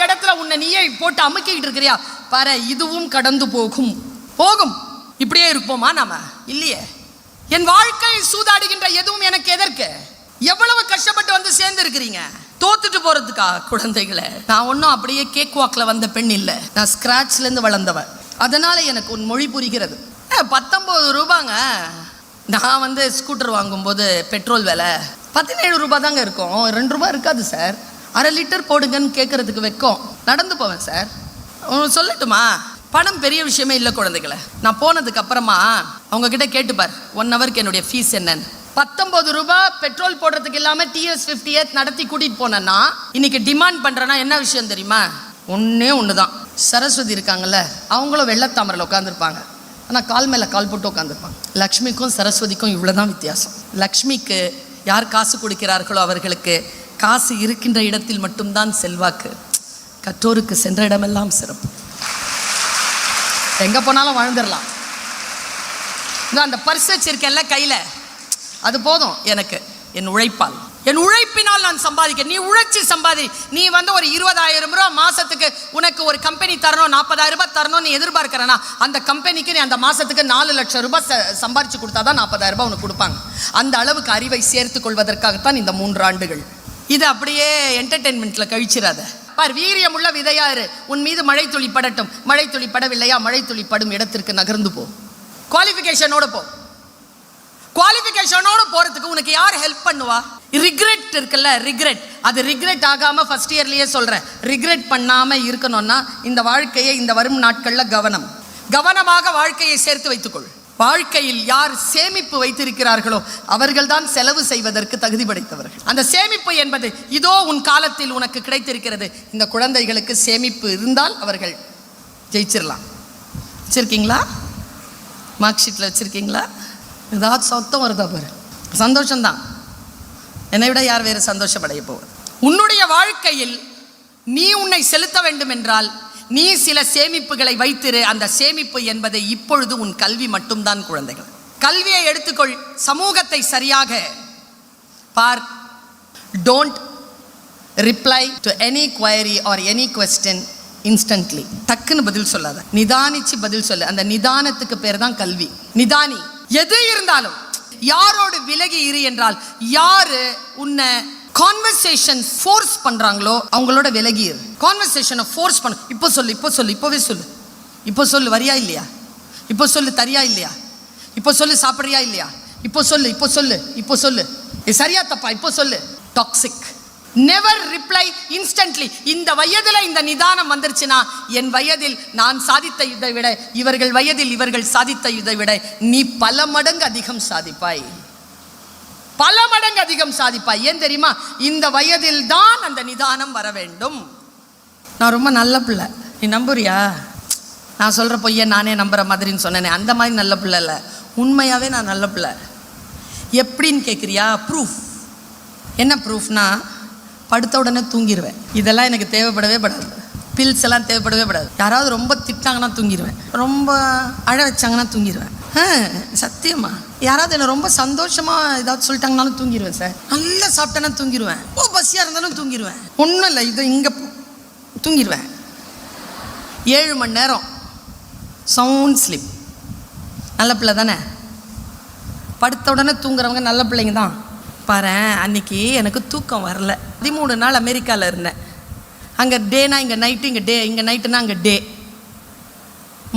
இடத்துல உன்னை நீயே போட்டு அமுக்கிட்டு இருக்கிறியா பாரு, இதுவும் கடந்து போகும். இப்படியே இருப்போமா நாம? இல்லையே. என் வாழ்க்கை சூதாடுகின்ற எதுவும் எனக்கு எதற்கு? எவ்வளவு கஷ்டப்பட்டு வந்து சேர்ந்து இருக்கிறீங்க தோத்துட்டு போறதுக்கா? குழந்தைகளை, நான் ஒன்னும் அப்படியே கேக் வாக்ல வந்த பெண் இல்லை, நான் ஸ்கிராச்ல இருந்து வளர்ந்தவன். அதனால எனக்கு உன் மொழி புரிகிறது. 19 ரூபாங்க. நான் வந்து ஸ்கூட்டர் வாங்கும்போது பெட்ரோல் விலை 17 ரூபாய் தாங்க இருக்கும். 2 ரூபாய் இருக்காது சார். 1/2 லிட்டர் போடுங்கன்னு கேட்கறதுக்கு வைக்கும். நடந்து போவேன் சார். சொல்லட்டுமா, பணம் பெரிய விஷயமே இல்லை குழந்தைகளை. நான் போனதுக்கு அப்புறமா அவங்க கிட்ட கேட்டுப்பார் 1 ஹவருக்கு என்னுடைய ஃபீஸ் என்னன்னு. 19 ரூபாய் பெட்ரோல் போடுறதுக்கு இல்லாமல் டிஎஸ் 58 நடத்தி கூட்டிட்டு போனேன்னா இன்னைக்கு டிமாண்ட் பண்றேன்னா என்ன விஷயம் தெரியுமா? ஒன்னே ஒண்ணுதான். சரஸ்வதி இருக்காங்கல்ல, அவங்களும் வெள்ளத்தாமரையில் உட்காந்துருப்பாங்க, ஆனால் கால் மேலே கால் போட்டு உட்காந்துருப்பாங்க. லக்ஷ்மிக்கும் சரஸ்வதிக்கும் இவ்வளோதான் வித்தியாசம். லக்ஷ்மிக்கு யார் காசு கொடுக்கிறார்களோ அவர்களுக்கு காசு இருக்கின்ற இடத்தில் மட்டும்தான் செல்வாக்கு, கற்றோருக்கு சென்ற இடமெல்லாம் சிறப்பு. எங்கே போனாலும் வாழ்ந்துடலாம். அந்த பர்ஸ் வச்சிருக்கேன்ல கையில், அது போதும் எனக்கு. என் உழைப்பால், என் உழைப்பினால் நான் சம்பாதிக்க. நீ உழைச்சி சம்பாதி. நீ வந்து ஒரு 20,000 ரூபா மாசத்துக்கு உனக்கு ஒரு கம்பெனி தரணும், 40,000 ரூபாய் தரணும் நீ எதிர்பார்க்கிறனா, அந்த கம்பெனிக்கு நீ அந்த மாசத்துக்கு 4 லட்சம் ரூபாய் சம்பாரிச்சு கொடுத்தாதான் 40,000 ரூபாய் உனக்கு கொடுப்பாங்க. அந்த அளவுக்கு அறிவை சேர்த்து கொள்வதற்காகத்தான் இந்த 3 ஆண்டுகள். இது அப்படியே என்டர்டெயின்மெண்ட்ல கழிச்சிடாத. பார், வீரியமுள்ள விதையா இரு. உன் மீது மழை துளி படட்டும். மழை துளி படவில்லையா, மழை துளி படும் இடத்திற்கு நகர்ந்து போ. குவாலிஃபிகேஷனோட போ. குவாலிஃபிகேஷனோட போறதுக்கு உனக்கு யார் ஹெல்ப் பண்ணுவா? ரிக்ரெட் இருக்குல்ல, ரிக்ரெட். அது ரிக்ரெட் ஆகாம ஃபர்ஸ்ட் இயர்லயே சொல்றேன். ரிக்ரெட் பண்ணாம இருக்கணும்னா இந்த வாழ்க்கையை இந்த வரும் நாட்கள்ல கவனமாக வாழ்க்கையை சேர்த்து வைத்துக்கொள். வாழ்க்கையில் யார் சேமிப்பு வைத்திருக்கிறார்களோ அவர்கள் தான் செலவு செய்வதற்கு தகுதி படைத்தவர்கள். அந்த சேமிப்பு என்பது இதோ உன் காலத்தில் உனக்கு கிடைத்திருக்கிறது. இந்த குழந்தைகளுக்கு சேமிப்பு இருந்தால் அவர்கள் ஜெயிச்சிடலாம். வச்சிருக்கீங்களா? மார்க் ஷீட்ல வச்சிருக்கீங்களா? ஏதாவது சத்தம் வருதா பாரு, சந்தோஷம்தான். என்னை விட யார் வேறு சந்தோஷப்படைய போவது? உன்னுடைய வாழ்க்கையில் நீ உன்னை செலுத்த வேண்டும் என்றால் நீ சில சேமிப்புகளை வைத்திரு. அந்த சேமிப்பு என்பதை இப்பொழுது உன் கல்வி மட்டும்தான் குழந்தைகள். கல்வியை எடுத்துக்கொள், சமூகத்தை சரியாக பார். Don't reply to any query or any question instantly. டக்குன்னு பதில் சொல்லாத, நிதானிச்சு பதில் சொல்லு. அந்த நிதானத்துக்கு பேர் தான் கல்வி. நிதானி. எது இருந்தாலும் யாரோடு விலகி இரு என்றால், யாரு உன்னை கான்வர்சேஷன் ஃபோர்ஸ் பண்றாங்களோ அவங்களோட விலகி இரு. கான்வர்சேஷனை ஃபோர்ஸ் பண்ண, இப்போ சொல்லு, இப்போ சொல்லு, இப்போவே சொல்லு, இப்போ சொல்லு, வரியா இல்லையா, இப்போ சொல்லு, தரியா இல்லையா, இப்போ சொல்லு, சாப்பிட்றியா இல்லையா, இப்போ சொல்லு, இப்போ சொல்லு, இப்போ சொல்லு, சரியா தப்பா, இப்போ சொல்லு. டாக்ஸிக். Never reply instantly. இந்த வயதில் இந்த நிதானம் வந்துருச்சுன்னா, என் வயதில் நான் சாதித்த இதை விட, இவர்கள் வயதில் இவர்கள் சாதித்த இதை விட நீ பல மடங்கு அதிகம் சாதிப்பாய். பல மடங்கு அதிகம் சாதிப்பாய். ஏன் தெரியுமா? இந்த வயதில் தான் அந்த நிதானம் வர வேண்டும். நான் ரொம்ப நல்ல பிள்ளை, நீ நம்புறியா? நான் சொல்ற பொய்ய நானே நம்புற மாதிரின்னு சொன்னேனே, அந்த மாதிரி நல்ல பிள்ளை இல்லை. உண்மையாவே நான் நல்ல பிள்ளை. எப்படின்னு கேட்குறியா? ப்ரூஃப். என்ன ப்ரூஃப்னா, படுத்த உடனே தூங்கிடுவேன். இதெல்லாம் எனக்கு தேவைப்படவே படாது. பில்ஸ் எல்லாம் தேவைப்படவே படாது. யாராவது ரொம்ப திட்டாங்கன்னா தூங்கிடுவேன், ரொம்ப அழ வச்சாங்கன்னா தூங்கிடுவேன். சத்தியமா. யாராவது என்ன ரொம்ப சந்தோஷமா ஏதாவது சொல்லிட்டாங்கனாலும் தூங்கிடுவேன் சார். நல்லா சாப்பிட்டேன்னா தூங்கிடுவேன். பசியா இருந்தாலும் தூங்கிடுவேன். ஒன்றும் இல்லை, இது இங்கே தூங்கிடுவேன். 7 மணி நேரம் சவுண்ட் ஸ்லீப். நல்ல பிள்ளை தானே? படுத்த உடனே தூங்குறவங்க நல்ல பிள்ளைங்க தான். பாரு, அன்னைக்கு எனக்கு தூக்கம் வரல. 13 நாள் அமெரிக்காவில் இருந்தேன். அங்கே டேனா இங்கே நைட்டு, இங்கே டே, இங்கே நைட்டுனா அங்கே டே.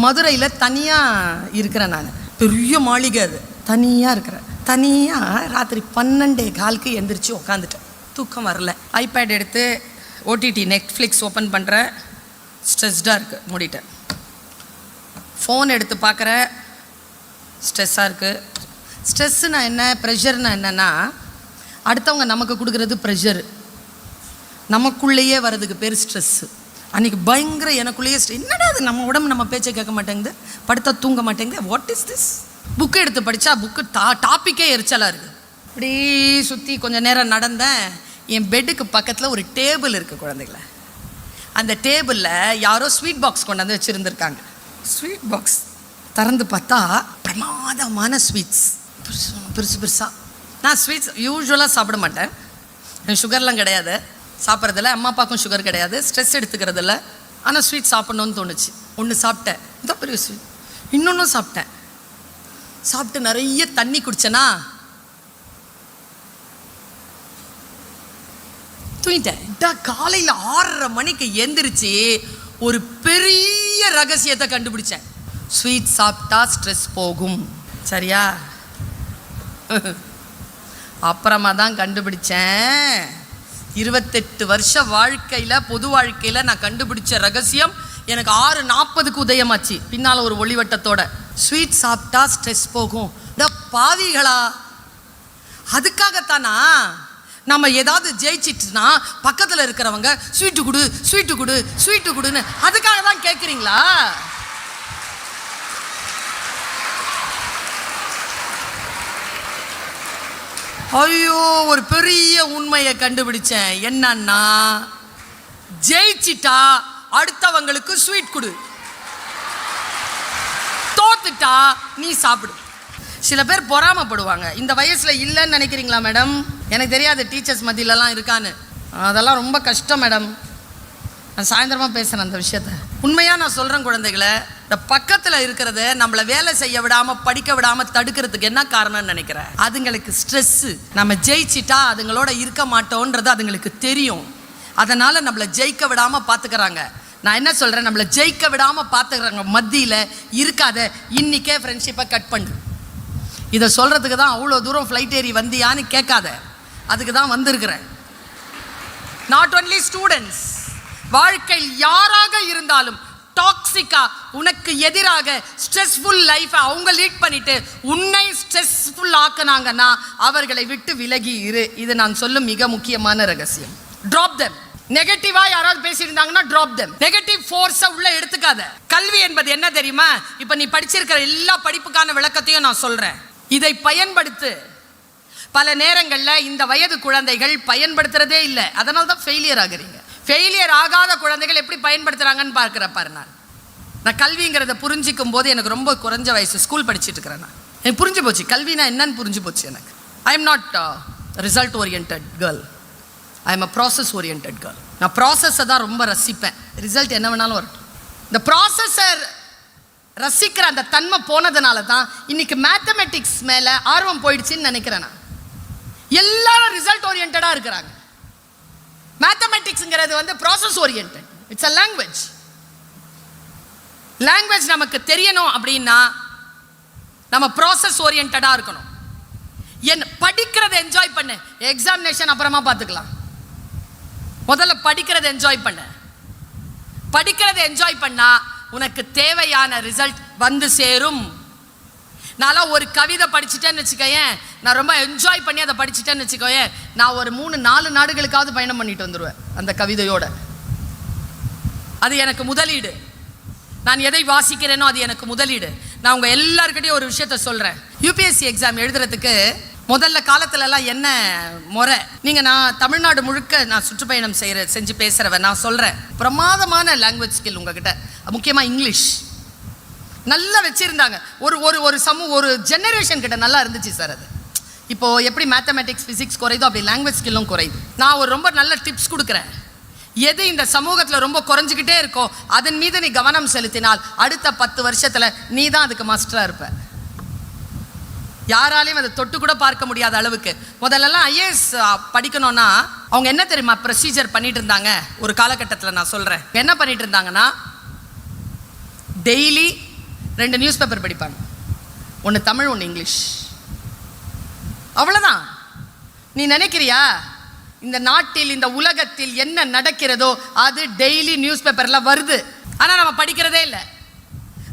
மதுரையில் தனியாக இருக்கிறேன் நான். பெரிய மாளிகை, அது தனியாக இருக்கிறேன். தனியாக ராத்திரி 12:15 எந்திரிச்சு உக்காந்துட்டேன். தூக்கம் வரல. ஐபேட் எடுத்து ஓடிடி நெட்ஃப்ளிக்ஸ் ஓப்பன் பண்ணுறேன். ஸ்ட்ரெஸ்டாக இருக்குது, மூடிட்டேன். ஃபோன் எடுத்து பார்க்குறேன், ஸ்ட்ரெஸ்ஸாக இருக்குது. ஸ்ட்ரெஸ்ஸுனா என்ன, ப்ரெஷர்னா என்னென்னா, அடுத்தவங்க நமக்கு கொடுக்குறது ப்ரெஷரு, நமக்குள்ளேயே வர்றதுக்கு பேர் ஸ்ட்ரெஸ்ஸு. அன்றைக்கி பயங்கர எனக்குள்ளேயே என்னடா அது, நம்ம உடம்பு நம்ம பேச்சை கேட்க மாட்டேங்குது, படுத்தா தூங்க மாட்டேங்குது, வாட் இஸ் திஸ்? புக்கு எடுத்து படித்தா புக்கு டாப்பிக்கே எரிச்சலாக இருக்குது. இப்படி சுற்றி கொஞ்சம் நேரம் நடந்தேன். என் பெட்டுக்கு பக்கத்தில் ஒரு டேபிள் இருக்குது குழந்தைகளை. அந்த டேபிளில் யாரோ ஸ்வீட் பாக்ஸ் கொண்டாந்து வச்சுருந்துருக்காங்க. ஸ்வீட் பாக்ஸ் திறந்து பார்த்தா பிரமாதமான ஸ்வீட்ஸ், பெருசு பெருசாக. நான் ஸ்வீட்ஸ் யூஸ்வலாக சாப்பிட மாட்டேன், சுகர்லாம் கிடையாது. சாப்பிட்றதில்ல, அம்மா அப்பாவுக்கும் சுகர் கிடையாது, ஸ்ட்ரெஸ் எடுத்துக்கிறதில்ல. ஆனால் ஸ்வீட் சாப்பிட்ணுன்னு தோணுச்சு. ஒன்று சாப்பிட்டேன், இந்த பெரிய ஸ்வீட். இன்னொன்றும் சாப்பிட்டேன். சாப்பிட்டு நிறைய தண்ணி குடிச்சேன்னா தூங்கிட்டேன். காலையில் 6:30 மணிக்கு எந்திரிச்சு ஒரு பெரிய ரகசியத்தை கண்டுபிடிச்சேன். ஸ்வீட் சாப்பிட்டா ஸ்ட்ரெஸ் போகும். சரியா? அப்புறமா தான் கண்டுபிடிச்சேன். 28 வருஷ வாழ்க்கையில், பொது வாழ்க்கையில் நான் கண்டுபிடிச்ச ரகசியம் எனக்கு 6:40க்கு உதயமாச்சு. பின்னால் ஒரு ஒளிவட்டத்தோட. ஸ்வீட் சாப்பிட்டா ஸ்ட்ரெஸ் போகும். பாவிகளா, அதுக்காகத்தானா நம்ம ஏதாவது ஜெயிச்சிட்டுனா பக்கத்தில் இருக்கிறவங்க ஸ்வீட்டு கொடு ஸ்வீட்டு கொடு ஸ்வீட்டு கொடுன்னு அதுக்காக தான் கேட்குறீங்களா? ஐயோ, ஒரு பெரிய உண்மையை கண்டுபிடிச்சேன். என்னன்னா, ஜெயிச்சிட்டா அடுத்தவங்களுக்கு ஸ்வீட் கொடு, தோத்துட்டா நீ சாப்பிடு. சில பேர் பொறாமப்படுவாங்க. இந்த வயசுல இல்லைன்னு நினைக்கிறீங்களா மேடம்? எனக்கு தெரியாது டீச்சர்ஸ் மத்தியிலலாம் இருக்கான்னு. அதெல்லாம் ரொம்ப கஷ்டம் மேடம். நான் சாயந்தரமாக பேசுகிறேன் அந்த விஷயத்த. உண்மையாக நான் சொல்கிறேன் குழந்தைகளை, இந்த பக்கத்தில் இருக்கிறத நம்மளை வேலை செய்ய விடாமல், படிக்க விடாமல் தடுக்கிறதுக்கு என்ன காரணம்னு நினைக்கிறேன்? அதுங்களுக்கு ஸ்ட்ரெஸ்ஸு. நம்ம ஜெயிச்சிட்டா அதுங்களோட இருக்க மாட்டோன்றது அதுங்களுக்கு தெரியும். அதனால் நம்மளை ஜெயிக்க விடாமல் பார்த்துக்கிறாங்க. நான் என்ன சொல்கிறேன், நம்மளை ஜெயிக்க விடாமல் பார்த்துக்கிறாங்க மத்தியில் இருக்காத, இன்றைக்கே ஃப்ரெண்ட்ஷிப்பை கட் பண்ணு. இதை சொல்கிறதுக்கு தான் அவ்வளோ தூரம் ஃப்ளைட் ஏறி வந்தியான்னு கேட்காத, அதுக்கு தான் வந்திருக்கிறேன். நாட் ஒன்லி ஸ்டூடெண்ட்ஸ், வாழ்க்கையில் யாராக இருந்தாலும் டாக்ஸிக்கா உனக்கு எதிராக ஸ்ட்ரெஸ்ஃபுல் லைஃபை அவங்க லீட் பண்ணிட்டு உன்னை ஸ்ட்ரெஸ்ஃபுல் ஆக்குனாங்கன்னா அவர்களை விட்டு விலகி இரு. இது நான் சொல்லும் மிக முக்கியமான ரகசியம். Drop them. நெகட்டிவா யாராவது பேசியிருந்தாங்கன்னா ட்ராப் தெம். நெகட்டிவ் ஃபோர்ஸை உள்ள எடுத்துக்காத. கல்வி என்பது என்ன தெரியுமா? இப்போ நீ படிச்சிருக்கிற எல்லா படிப்புக்கான விளக்கத்தையும் நான் சொல்றேன். இதை பயன்படுத்து. பல நேரங்களில் இந்த வயது குழந்தைகள் பயன்படுத்துறதே இல்லை, அதனால தான் ஃபெயிலியர் ஆகுறீங்க. ஃபெயிலியர் ஆகாத குழந்தைகள் எப்படி பயன்படுத்துறாங்கன்னு பார்க்குறப்பாரு. நான் கல்விங்கிறத புரிஞ்சிக்கும் போது எனக்கு ரொம்ப குறைஞ்ச வயசு, ஸ்கூல் படிச்சுட்டு இருக்கிறேன். நான் எனக்கு புரிஞ்சு போச்சு கல்வினா என்னன்னு புரிஞ்சு போச்சு எனக்கு. I am not result oriented girl, I am a process oriented girl. நான் ப்ராசஸை தான் ரொம்ப ரசிப்பேன். ரிசல்ட் என்ன வேணாலும் வரட்டும். இந்த ப்ராசஸை ரசிக்கிற அந்த தன்மை போனதுனால தான் இன்னைக்கு மேத்தமெட்டிக்ஸ் மேலே ஆர்வம் போயிடுச்சுன்னு நினைக்கிறேன். நான் எல்லாரும் ரிசல்ட் ஓரியன்டாக இருக்கிறாங்க. மேத்தமெட்டிக்ஸ்ங்கிறது வந்து process oriented. It's a language. Language நமக்கு தெரியணும் அப்படின்னா நம்ம ப்ராசஸ் ஓரியன்டாக இருக்கணும். படிக்கிறத என்ஜாய் பண்ணு, எக்ஸாமினேஷன் அப்புறமா பார்த்துக்கலாம். முதல்ல படிக்கிறத என்ஜாய் பண்ணு. படிக்கிறத என்ஜாய் பண்ணா உனக்கு தேவையான ரிசல்ட் வந்து சேரும். நான் ஒரு கவிதை படிச்சுட்டேன்னு வச்சுக்கோயேன், நான் ரொம்ப என்ஜாய் பண்ணி அதை படிச்சுட்டேன்னு வச்சுக்கோயேன், நான் ஒரு 3-4 நாடுகளுக்காவது பயணம் பண்ணிட்டு வந்துடுவேன் அந்த கவிதையோட. அது எனக்கு முதலீடு. நான் எதை வாசிக்கிறேனோ அது எனக்கு முதலீடு. நான் உங்கள் எல்லாருக்கிட்டையும் ஒரு விஷயத்த சொல்கிறேன். யூபிஎஸ்சி எக்ஸாம் எழுதுறதுக்கு முதல்ல காலத்துலலாம் என்ன முறை? நான் தமிழ்நாடு முழுக்க நான் சுற்றுப்பயணம் செஞ்சு பேசுகிறவன். நான் சொல்கிறேன், பிரமாதமான லாங்குவேஜ் ஸ்கில் உங்ககிட்ட, முக்கியமாக இங்கிலீஷ் நல்லா வச்சுருந்தாங்க. ஒரு ஜெனரேஷன் கிட்ட நல்லா இருந்துச்சு சார். அது இப்போது எப்படி மேத்தமெட்டிக்ஸ் ஃபிசிக்ஸ் குறையுதோ அப்படி லாங்குவேஜ் ஸ்கில்லும் குறையுது. நான் ஒரு ரொம்ப நல்ல டிப்ஸ் கொடுக்குறேன். எது இந்த சமூகத்தில் ரொம்ப குறைஞ்சிக்கிட்டே இருக்கோ அதன் மீது நீ கவனம் செலுத்தினால் அடுத்த 10 வருஷத்தில் நீ தான் அதுக்கு மாஸ்டராக இருப்ப. யாராலையும் அதை தொட்டு கூட பார்க்க முடியாத அளவுக்கு. முதல்லலாம் ஐஏஎஸ் படிக்கணும்னா அவங்க என்ன தெரியுமா ப்ரொசீஜர் பண்ணிட்டு இருந்தாங்க? ஒரு காலகட்டத்தில் நான் சொல்கிறேன் என்ன பண்ணிட்டு இருந்தாங்கன்னா, டெய்லி 2 நியூஸ் பேப்பர் படிப்பாங்க. ஒன்று தமிழ், ஒன்று இங்கிலீஷ். அவ்வளோதான். நீ நினைக்கிறியா இந்த நாட்டில் இந்த உலகத்தில் என்ன நடக்கிறதோ அது டெய்லி நியூஸ் பேப்பரில் வருது. ஆனால் நம்ம படிக்கிறதே இல்லை.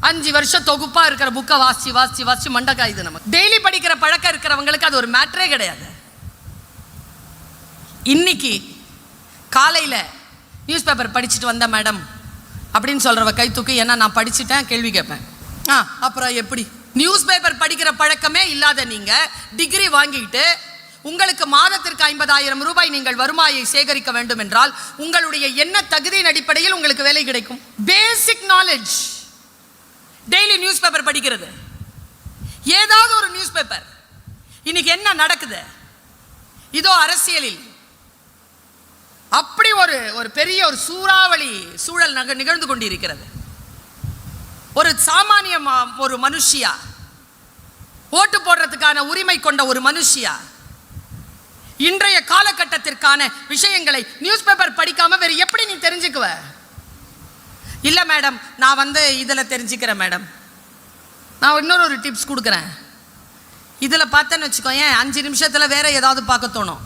5 வருஷம் தொகுப்பாக இருக்கிற புக்கை வாசி மண்டக்காயுது. நம்ம டெய்லி படிக்கிற பழக்கம் இருக்கிறவங்களுக்கு அது ஒரு மேட்டரே கிடையாது. இன்னைக்கு காலையில் நியூஸ் பேப்பர் படிச்சுட்டு வந்த மேடம் அப்படின்னு சொல்கிறவ கை தூக்கு. ஏன்னா நான் படிச்சுட்டேன் கேள்வி கேட்பேன். அப்புறம் எப்படி? நியூஸ் பேப்பர் படிக்கிற பழக்கமே இல்லாத நீங்கள் டிகிரி வாங்கிட்டு உங்களுக்கு மாதத்திற்கு 50,000 ரூபாய் நீங்கள் வருவாயை சேகரிக்க வேண்டும் என்றால் உங்களுடைய என்ன தகுதியின் அடிப்படையில் உங்களுக்கு வேலை கிடைக்கும்? Basic knowledge. Daily news paper படிக்கிறது, ஏதாவது ஒரு நியூஸ் பேப்பர். இன்னைக்கு என்ன நடக்குது? இதோ அரசியலில் அப்படி ஒரு பெரிய ஒரு சூறாவளி சூழல் நிகழ்ந்து கொண்டிருக்கிறது. ஒரு சாமானிய ஒரு மனுஷியா, ஓட்டு போடுறதுக்கான உரிமை கொண்ட ஒரு மனுஷியா, இன்றைய காலகட்டத்திற்கான விஷயங்களை நியூஸ் பேப்பர் படிக்காம வேற எப்படி நீ தெரிஞ்சுக்குவ? இல்ல மேடம், நான் இதில் தெரிஞ்சுக்கிறேன் மேடம். நான் இன்னொரு டிப்ஸ் கொடுக்குறேன். இதில் பார்த்தேன்னு வச்சுக்கோங்க, 5 நிமிஷத்தில் வேற ஏதாவது பார்க்க தோணும்.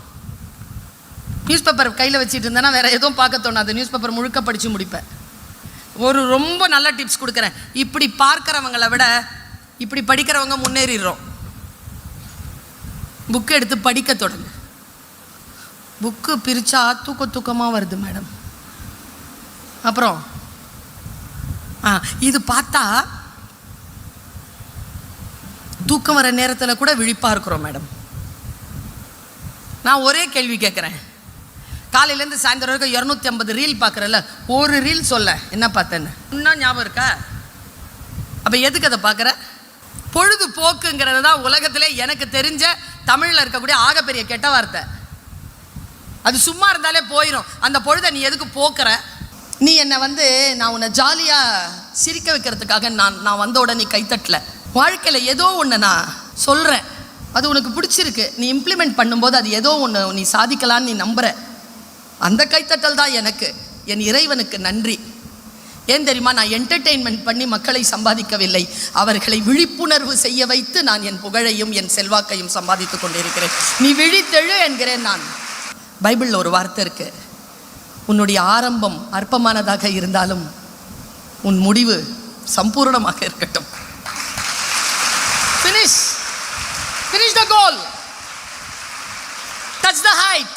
நியூஸ் பேப்பர் கையில் வச்சுட்டு இருந்தேன்னா வேற எதுவும் பார்க்க தோணும். நியூஸ் பேப்பர் முழுக்க படித்து முடிப்பேன். ஒரு ரொம்ப நல்ல டிப்ஸ் கொடுக்குறேன். இப்படி பார்க்குறவங்களை விட இப்படி படிக்கிறவங்க முன்னேறிடுறோம். புக்கு எடுத்து படிக்க தொடங்கு. புக்கு பிரித்தா தூக்கமாக வருது மேடம். அப்புறம் இது பார்த்தா தூக்கம் வர நேரத்தில் கூட விழிப்பாக இருக்கிறோம் மேடம். நான் ஒரே கேள்வி கேட்குறேன். காலையிலேருந்து சாயந்தரம் வரைக்கும் 250 ரீல் பார்க்குறல்ல, ஒரு ரீல் சொல்ல என்ன பார்த்தேன்னு இன்னும் ஞாபகம் இருக்கா? அப்போ எதுக்கு அதை பார்க்குற? பொழுதுபோக்குங்கிறது தான் உலகத்திலே எனக்கு தெரிஞ்ச தமிழில் இருக்கக்கூடிய ஆகப்பெரிய கெட்ட வார்த்தை. அது சும்மா இருந்தாலே போயிடும். அந்த பொழுதை நீ எதுக்கு போக்குற? நீ என்னை நான் உன்னை ஜாலியாக சிரிக்க வைக்கிறதுக்காக நான் வந்த உடனே நீ கைத்தட்டல. வாழ்க்கையில் ஏதோ ஒன்று நான் சொல்கிறேன், அது உனக்கு பிடிச்சிருக்கு, நீ இம்ப்ளிமெண்ட் பண்ணும்போது அது ஏதோ ஒன்று நீ சாதிக்கலான்னு நீ நம்புகிற. அந்த கைத்தட்டல் தான் எனக்கு என் இறைவனுக்கு நன்றி. ஏன் தெரியுமா? நான் என்டர்டெயின்மெண்ட் பண்ணி மக்களை சம்பாதிக்கவில்லை, அவர்களை விழிப்புணர்வு செய்ய வைத்து நான் என் புகழையும் என் செல்வாக்கையும் சம்பாதித்து கொண்டிருக்கிறேன். நீ விழித்தெழு என்கிறேன் நான். பைபிளில் ஒரு வார்த்தை இருக்கு, உன்னுடைய ஆரம்பம் அற்பமானதாக இருந்தாலும் உன் முடிவு சம்பூர்ணமாக இருக்கட்டும். Finish the goal. Touch the height.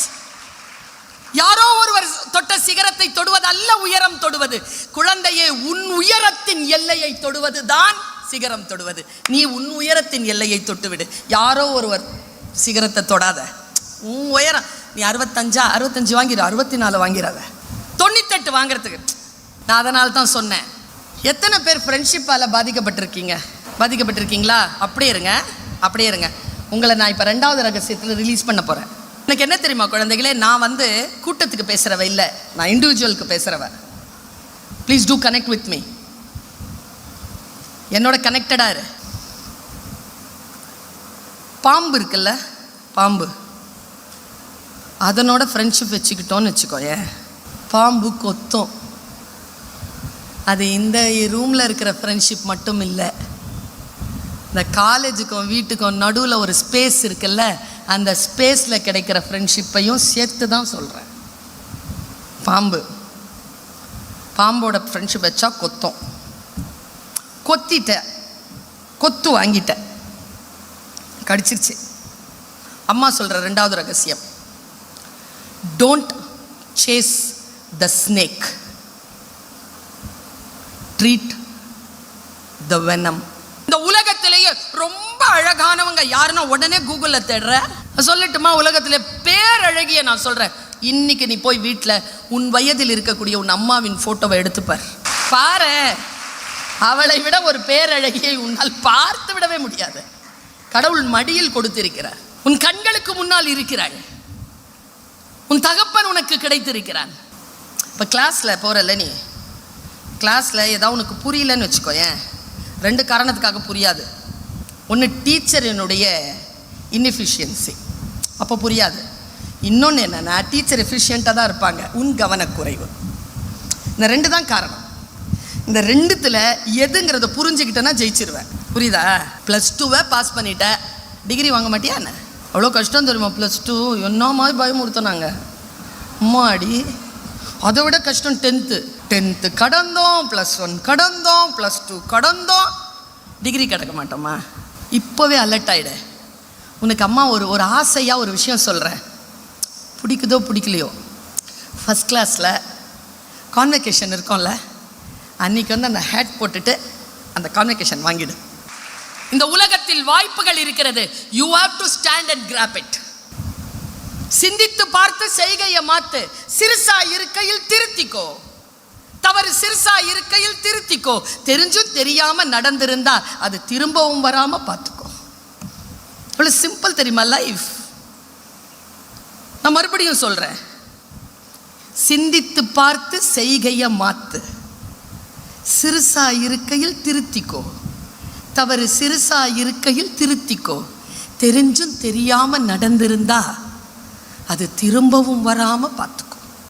யாரோ ஒருவர் தொட்ட சிகரத்தை தொடுவது அல்ல உயரம் தொடுவது. குழந்தையே, உன் உயரத்தின் எல்லையை தொடுவது தான் சிகரம் தொடுவது. நீ உன் உயரத்தின் எல்லையை தொட்டுவிடு. யாரோ ஒருவர் சிகரத்தை தொடாத. உன் உயரம் நீ 65 வாங்கிடு, 64 வாங்கிறாத, 98 வாங்கிறதுக்கு. நான் அதனால தான் சொன்னேன். எத்தனை பேர் ஃப்ரெண்ட்ஷிப்பால் பாதிக்கப்பட்டிருக்கீங்களா? அப்படியே இருங்க. உங்களை நான் இப்போ 2வது ரகசியத்தில் ரிலீஸ் பண்ண போகிறேன். எனக்கு என்ன தெரியுமா குழந்தைகளே, நான் கூட்டத்துக்கு பேசுகிறவ இல்லை, நான் இண்டிவிஜுவலுக்கு பேசுகிறவ. Please do connect with me. என்னோட கனெக்டடாக இரு. பாம்பு இருக்குல்ல, பாம்பு, அதனோட ஃப்ரெண்ட்ஷிப் வச்சுக்கிட்டோன்னு வச்சுக்கோயே, பாம்பு கொத்தும். அது இந்த ரூமில் இருக்கிற ஃப்ரெண்ட்ஷிப் மட்டும் இல்லை, இந்த காலேஜுக்கும் வீட்டுக்கும் நடுவில் ஒரு ஸ்பேஸ் இருக்குல்ல, அந்த ஸ்பேஸில் கிடைக்கிற ஃப்ரெண்ட்ஷிப்பையும் சேர்த்து தான் சொல்கிறேன். பாம்போட ஃப்ரெண்ட்ஷிப் வச்சா கொத்தும். கொத்து வாங்கிட்ட, கடிச்சிருச்சு. அம்மா சொல்கிற 2வது ரகசியம், don't chase the snake, treat the venom. இந்த உலகத்திலேயே ரொம்ப அழகானவங்க யாருன்னா உடனே கூகுளில் தேடுற. சொல்லட்டுமா? உலகத்திலே பேரழகிய நான் சொல்கிறேன். இன்னைக்கு நீ போய் வீட்டில் உன் வயதில் இருக்கக்கூடிய உன் அம்மாவின் ஃபோட்டோவை எடுத்துப்பார். பாரு, அவளை விட ஒரு பேரழகியை உன்னால் பார்த்து விடவே முடியாது. கடவுள் மடியில் கொடுத்திருக்கிறார், உன் கண்களுக்கு முன்னால் இருக்கிறாள், உன் தகப்பன் உனக்கு கிடைத்திருக்கிறான். இப்போ கிளாஸில் போகிறல்ல, நீ கிளாஸில் ஏதாவது உனக்கு புரியலன்னு வச்சுக்கோயேன். 2 காரணத்துக்காக புரியாது. ஒன்று டீச்சரினுடைய இன்எஃபிஷியன்சி, அப்போ புரியாது. இன்னொன்று என்னென்னா, டீச்சர் எஃபிஷியண்ட்டாக தான் இருப்பாங்க, உன் கவனக்குறைவு. இந்த 2 தான் காரணம். இந்த 2த்தில் எதுங்கிறத புரிஞ்சுக்கிட்டேன்னா ஜெயிச்சிருவேன். புரியுதா? +2 பாஸ் பண்ணிட்ட, டிகிரி வாங்க மாட்டியா என்ன? அவ்வளோ கஷ்டம் தெரியுமா +2? என்ன மாதிரி பயமுறுத்தினாங்க அம்மாடி. அதை விட கஷ்டம் 10th கடந்தோம், +1 கடந்தோம், +2 கடந்தோம், டிகிரி கிடைக்க மாட்டோமா? இப்போவே அலர்ட் ஆகிடு. உனக்கு அம்மா ஒரு ஆசையாக ஒரு விஷயம் சொல்கிறேன், பிடிக்குதோ பிடிக்கலையோ, ஃபஸ்ட் கிளாஸில் கான்வெகேஷன் இருக்கும்ல, அன்றைக்கி அந்த ஹேட் போட்டுட்டு அந்த கான்வெகேஷன் வாங்கிடு. இந்த உலகத்தில் வாய்ப்புகள் இருக்கிறது. You have to stand and graph it. சிந்தித்து பார்த்து செய்கையை மாத்து. சிறுசா இருக்கையில் திருத்திக்கோ, தவறு சிறுசா இருக்கையில் திருத்திக்கோ. தெரிஞ்சும் தெரியாம நடந்திருந்தா அது திரும்பவும் வராம பார்த்துக்கோ. இவ்வளவு சிம்பிள் தெரியுமா லைஃப்? நான் மறுபடியும் சொல்றேன், சிந்தித்து பார்த்து செய்கைய மாத்து. சிறுசா இருக்கையில் திருத்திக்கோ, தவறு சிறுசா இருக்கையில் திருத்திக்கோ. தெரிஞ்சும் தெரியாம நடந்திருந்தா அது திரும்பவும் வராம பார்த்து.